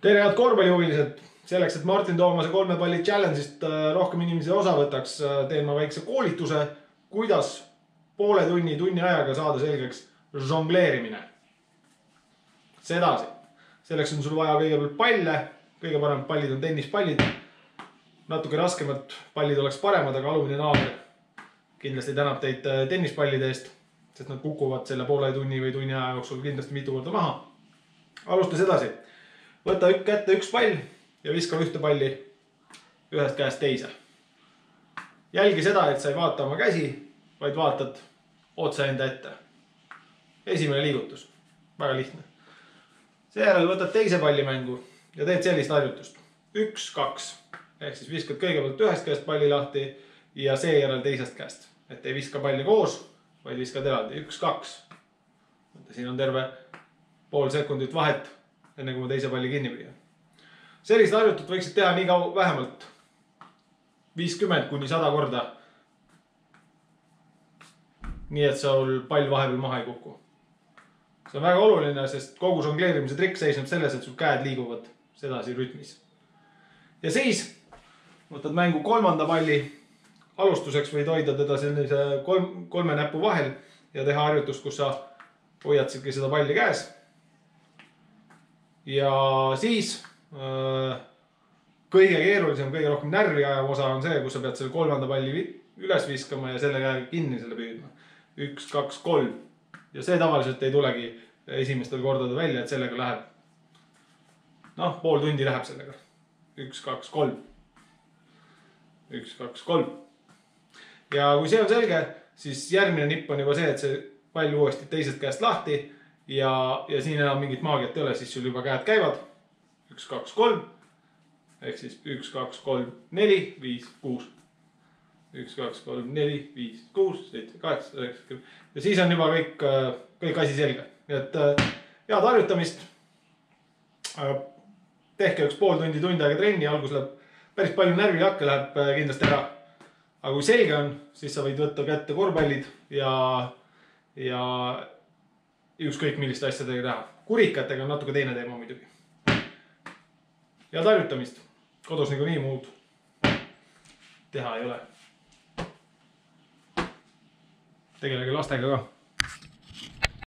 Tere head korvpallihuvilised! Selleks, et Martin Toomase 3 palli challenge'ist rohkem inimesi osa võtaks, teen ma väikse koolituse, kuidas poole tunni ajaga saada selgeks žongleerimine. Sedasi. Selleks on sul vaja kõigepealt palle. Kõige paremad pallid on tennispallid. Natuke raskemad pallid oleks paremad, aga alumine naaber kindlasti tänab teid tennispallide eest, sest nad kukuvad selle poole tunni või tunni aja jooksul kindlasti mitu korda maha. Alustas edasi. Võta kätte üks pall ja viska ühte palli ühest käest teise. Jälgi seda, et sa ei vaata oma käsi, vaid vaatad otse enda ette. Esimene liigutus. Väga lihtne. Seejärel võtad teise palli mängu ja teed sellist harjutust. 1-2. Ehk siis viskad kõigepealt ühest käest palli lahti ja seejärel teisest käest. Et ei viska palli koos, vaid viskad eraldi. 1-2. Siin on terve pool sekundit vahet, enne kui ma teise palli kinni püüan. Sellist harjutut võiksid teha nii kaua vähemalt 50–100 korda. Nii et sul pall vahepeal maha ei kuku. See on väga oluline, sest kogu žongleerimise trikk seisneb selles, et sul käed liiguvad sedasi rütmis. Ja siis võtad mängu kolmanda palli. Alustuseks võid hoida teda sellise kolme näpu vahel ja teha harjutust, kus sa hoiad seda palli käes. Ja siis kõige keerulisem, kõige rohkem närvi ajav osa on see, kus sa pead selle kolmanda palli üles viskama ja selle käega kinni selle püüdma. 1, 2, 3. Ja see tavaliselt ei tulegi esimestel kordadel välja, et sellega läheb. Pool tundi läheb sellega. 1, 2, 3. 1, 2, 3. Ja kui see on selge, siis järgmine nipp on juba see, et see pall uuesti teisest käest lahti ja siin enam mingit maagiat ei ole, siis sul juba käed käivad. 1, 2, 3. Ehk siis 1, 2, 3, 4, 5, 6. 1, 2, 3, 4, 5, 6, 7, 8, 9, 10. Ja siis on juba kõik asi selge. Et head harjutamist. Tehke üks pool tundi, tund aega trenni. Algus läheb päris palju närvilakke läheb kindlasti ära. Aga kui selge on, siis sa võid võtta kätte korvpallid ja ükskõik milliste asjadega teha. Kurikatega on natuke teine teema muidugi. Head harjutamist. Kodus nii muud teha ei ole. Tegelege lastega ka.